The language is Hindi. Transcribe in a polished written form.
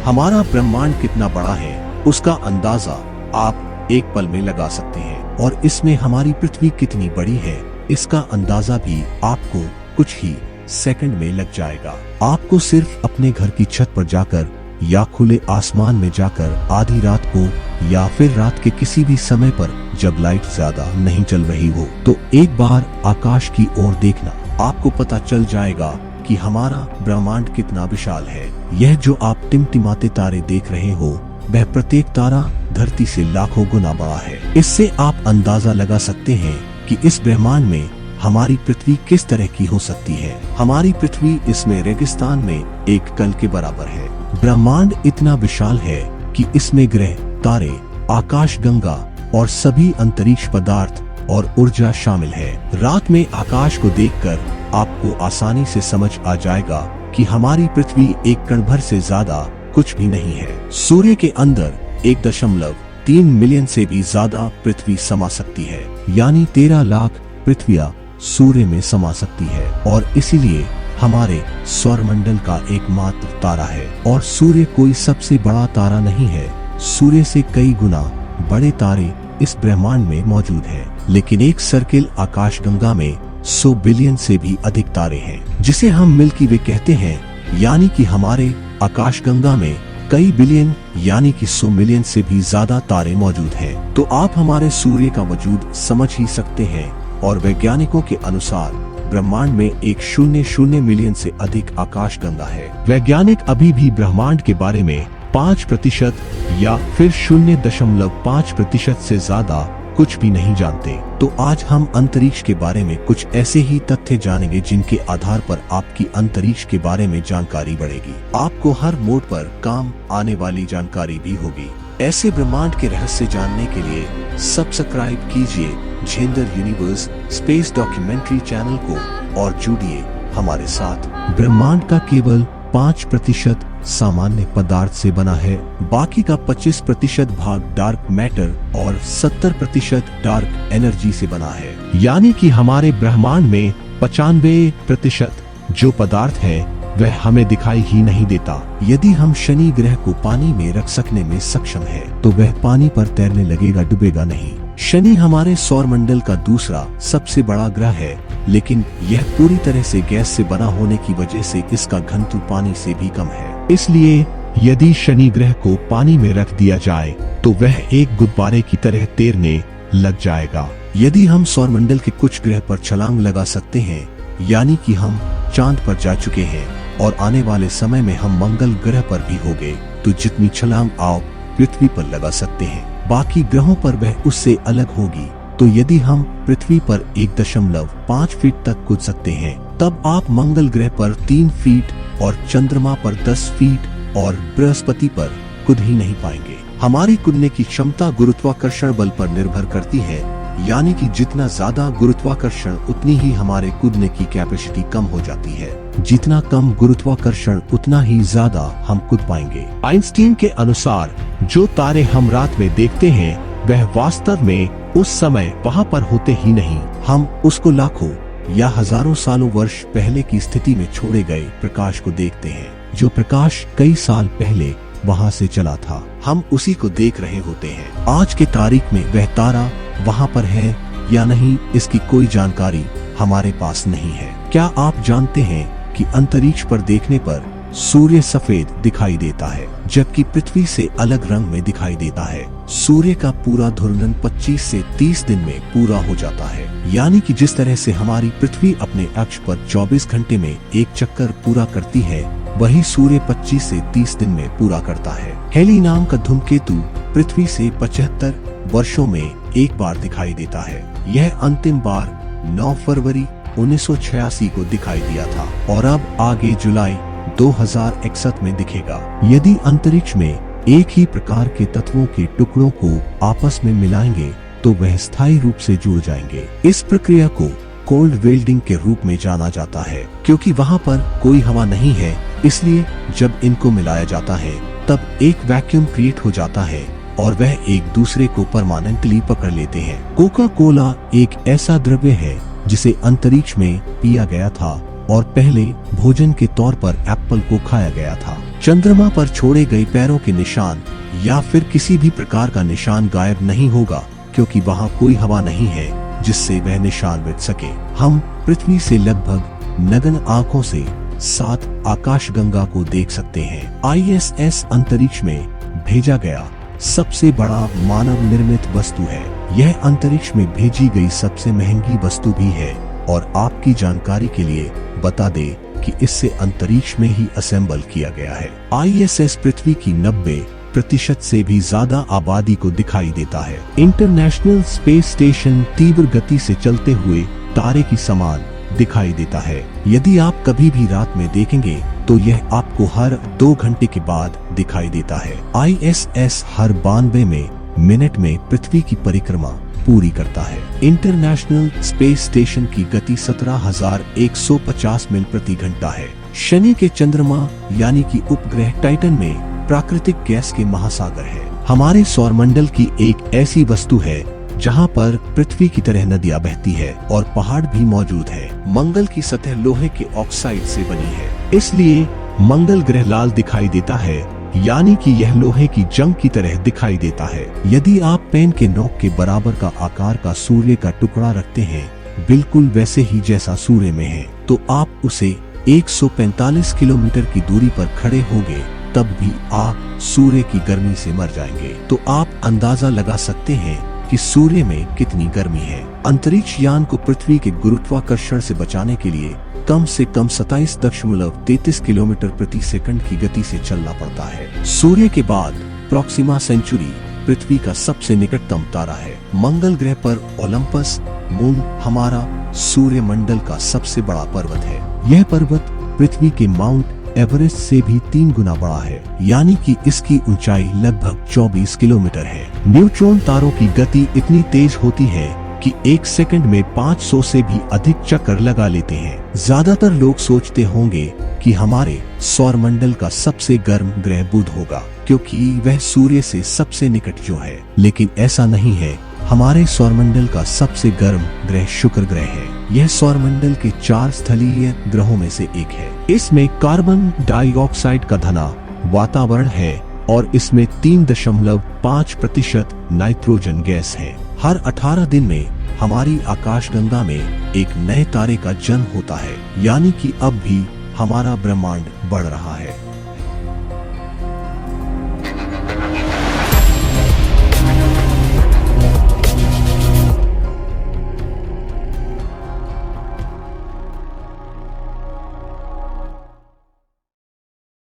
हमारा ब्रह्मांड कितना बड़ा है उसका अंदाजा आप एक पल में लगा सकते हैं, और इसमें हमारी पृथ्वी कितनी बड़ी है इसका अंदाजा भी आपको कुछ ही सेकंड में लग जाएगा। आपको सिर्फ अपने घर की छत पर जाकर या खुले आसमान में जाकर आधी रात को या फिर रात के किसी भी समय पर जब लाइट ज्यादा नहीं चल रही हो तो एक बार आकाश की ओर देखना, आपको पता चल जाएगा कि हमारा ब्रह्मांड कितना विशाल है। यह जो आप टिमटिमाते तारे देख रहे हो वह प्रत्येक तारा धरती से लाखों गुना बड़ा है। इससे आप अंदाजा लगा सकते हैं कि इस ब्रह्मांड में हमारी पृथ्वी किस तरह की हो सकती है। हमारी पृथ्वी इसमें रेगिस्तान में एक कल के बराबर है। ब्रह्मांड इतना विशाल है कि इसमें ग्रह, तारे, आकाशगंगा और सभी अंतरिक्ष पदार्थ और ऊर्जा शामिल है। रात में आकाश को देखकर आपको आसानी से समझ आ जाएगा कि हमारी पृथ्वी एक कण भर से ज्यादा कुछ भी नहीं है। सूर्य के अंदर 1.3 मिलियन से भी ज्यादा पृथ्वी समा सकती है, यानी 13 लाख पृथ्वियां सूर्य में समा सकती है, और इसीलिए हमारे सौरमंडल का एकमात्र तारा है। और सूर्य कोई सबसे बड़ा तारा नहीं है, सूर्य से कई गुना बड़े तारे इस ब्रह्मांड में मौजूद हैं। लेकिन एक सर्किल आकाशगंगा में 100 बिलियन से भी अधिक तारे हैं, जिसे हम मिल्की वे कहते हैं, यानी कि हमारे आकाशगंगा में कई बिलियन यानी कि 100 मिलियन से भी ज्यादा तारे मौजूद हैं। तो आप हमारे सूर्य का वजूद समझ ही सकते हैं, और वैज्ञानिकों के अनुसार ब्रह्मांड में 100 मिलियन से अधिक आकाशगंगा है। वैज्ञानिक अभी भी ब्रह्मांड के बारे में 5% या फिर 0.5% से ज्यादा कुछ भी नहीं जानते। तो आज हम अंतरिक्ष के बारे में कुछ ऐसे ही तथ्य जानेंगे जिनके आधार पर आपकी अंतरिक्ष के बारे में जानकारी बढ़ेगी। आपको हर मोड़ पर काम आने वाली जानकारी भी होगी। ऐसे ब्रह्मांड के रहस्य जानने के लिए सब्सक्राइब कीजिए gender universe space documentary channel को और जुड़िए हमारे साथ। ब्रह्मांड का केवल 5% सामान्य पदार्थ से बना है, बाकी का 25% भाग डार्क मैटर और 70% डार्क एनर्जी से बना है। यानी कि हमारे ब्रह्मांड में 95% जो पदार्थ है वह हमें दिखाई ही नहीं देता। यदि हम शनि ग्रह को पानी में रख सकने में सक्षम है तो वह पानी पर तैरने लगेगा, डूबेगा नहीं। शनि हमारे सौरमंडल का दूसरा सबसे बड़ा ग्रह है, लेकिन यह पूरी तरह से गैस से बना होने की वजह से इसका घनत्व पानी से भी कम है। इसलिए यदि शनि ग्रह को पानी में रख दिया जाए तो वह एक गुब्बारे की तरह तैरने लग जाएगा। यदि हम सौरमंडल के कुछ ग्रह पर छलांग लगा सकते हैं, यानी कि हम चांद पर जा चुके हैं और आने वाले समय में हम मंगल ग्रह पर भी होंगे, तो जितनी छलांग आप पृथ्वी पर लगा सकते हैं बाकी ग्रहों पर वह उससे अलग होगी। तो यदि हम पृथ्वी पर 1.5 फीट तक कूद सकते हैं, तब आप मंगल ग्रह पर 3 फीट और चंद्रमा पर 10 फीट और बृहस्पति पर कूद ही नहीं पाएंगे। हमारी कूदने की क्षमता गुरुत्वाकर्षण बल पर निर्भर करती है, यानी कि जितना ज्यादा गुरुत्वाकर्षण उतनी ही हमारे कूदने की कैपेसिटी कम हो जाती है। जितना कम गुरुत्वाकर्षण उतना ही ज्यादा हम कूद पाएंगे। आइंस्टीन के अनुसार जो तारे हम रात में देखते हैं वह वास्तव में उस समय वहाँ पर होते ही नहीं। हम उसको लाखों या हजारों सालों वर्ष पहले की स्थिति में छोड़े गए प्रकाश को देखते हैं, जो प्रकाश कई साल पहले वहाँ से चला था। हम उसी को देख रहे होते हैं। आज के तारीख में वह तारा वहाँ पर है या नहीं इसकी कोई जानकारी हमारे पास नहीं है। क्या आप जानते हैं कि अंतरिक्ष पर देखने पर सूर्य सफेद दिखाई देता है, जबकि पृथ्वी से अलग रंग में दिखाई देता है। सूर्य का पूरा घूर्णन 25 से 30 दिन में पूरा हो जाता है, यानी कि जिस तरह से हमारी पृथ्वी अपने अक्ष पर 24 घंटे में एक चक्कर पूरा करती है, वही सूर्य 25 से 30 दिन में पूरा करता है। हेली नाम का धूमकेतु पृथ्वी से 75 वर्षों में एक बार दिखाई देता है। यह अंतिम बार 9 फरवरी 1986 को दिखाई दिया था और अब आगे जुलाई 2061 में दिखेगा। यदि अंतरिक्ष में एक ही प्रकार के तत्वों के टुकड़ों को आपस में मिलाएंगे तो वह स्थायी रूप से जुड़ जाएंगे। इस प्रक्रिया को कोल्ड वेल्डिंग के रूप में जाना जाता है, क्योंकि वहाँ पर कोई हवा नहीं है, इसलिए जब इनको मिलाया जाता है तब एक वैक्यूम क्रिएट हो जाता है और वह एक दूसरे को परमानेंटली पकड़ लेते हैं। कोका कोला एक ऐसा द्रव्य है जिसे अंतरिक्ष में पिया गया था और पहले भोजन के तौर पर एप्पल को खाया गया था। चंद्रमा पर छोड़े गए पैरों के निशान या फिर किसी भी प्रकार का निशान गायब नहीं होगा, क्योंकि वहाँ कोई हवा नहीं है जिससे वह निशान मिट सके। हम पृथ्वी से लगभग नग्न आंखों से 7 आकाशगंगा को देख सकते हैं। ISS अंतरिक्ष में भेजा गया सबसे बड़ा मानव निर्मित वस्तु है। यह अंतरिक्ष में भेजी गई सबसे महंगी वस्तु भी है, और आपकी जानकारी के लिए बता दे कि इससे अंतरिक्ष में ही असेंबल किया गया है। ISS पृथ्वी की 90% से भी ज्यादा आबादी को दिखाई देता है। इंटरनेशनल स्पेस स्टेशन तीव्र गति से चलते हुए तारे की समान दिखाई देता है। यदि आप कभी भी रात में देखेंगे तो यह आपको हर 2 घंटे के बाद दिखाई देता है। ISS हर 92 मिनट में पृथ्वी की परिक्रमा पूरी करता है। इंटरनेशनल स्पेस स्टेशन की गति 17,150 मील प्रति घंटा है। शनि के चंद्रमा यानी कि उपग्रह टाइटन में प्राकृतिक गैस के महासागर है। हमारे सौरमंडल की एक ऐसी वस्तु है जहां पर पृथ्वी की तरह नदियां बहती है और पहाड़ भी मौजूद है। मंगल की सतह लोहे के ऑक्साइड से बनी है, इसलिए मंगल ग्रह लाल दिखाई देता है, यानी कि यह लोहे की जंग की तरह दिखाई देता है। यदि आप पेन के नोक के बराबर का आकार का सूर्य का टुकड़ा रखते हैं, बिल्कुल वैसे ही जैसा सूर्य में है, तो आप उसे 145 किलोमीटर की दूरी पर खड़े होंगे, तब भी आप सूर्य की गर्मी से मर जाएंगे। तो आप अंदाजा लगा सकते हैं कि सूर्य में कितनी गर्मी है। अंतरिक्ष यान को पृथ्वी के गुरुत्वाकर्षण से बचाने के लिए कम से कम 27.33 किलोमीटर प्रति सेकंड की गति से चलना पड़ता है। सूर्य के बाद प्रोक्सिमा सेंचुरी पृथ्वी का सबसे निकटतम तारा है। मंगल ग्रह पर ओलंपस मून हमारा सूर्य मंडल का सबसे बड़ा पर्वत है। यह पर्वत पृथ्वी के माउंट एवरेस्ट से भी 3 गुना बड़ा है, यानी कि इसकी ऊंचाई लगभग 24 किलोमीटर है। न्यूट्रॉन तारों की गति इतनी तेज होती है कि 1 सेकंड में 500 से भी अधिक चक्कर लगा लेते हैं। ज्यादातर लोग सोचते होंगे कि हमारे सौरमंडल का सबसे गर्म ग्रह बुध होगा, क्योंकि वह सूर्य से सबसे निकट जो है, लेकिन ऐसा नहीं है। हमारे सौरमंडल का सबसे गर्म ग्रह शुक्र ग्रह है। यह सौरमंडल के 4 स्थलीय ग्रहों में से एक है। इसमें कार्बन डाइऑक्साइड का घना वातावरण है और इसमें 3.5% नाइट्रोजन गैस है। हर 18 दिन में हमारी आकाशगंगा में एक नए तारे का जन्म होता है, यानी कि अब भी हमारा ब्रह्मांड बढ़ रहा है।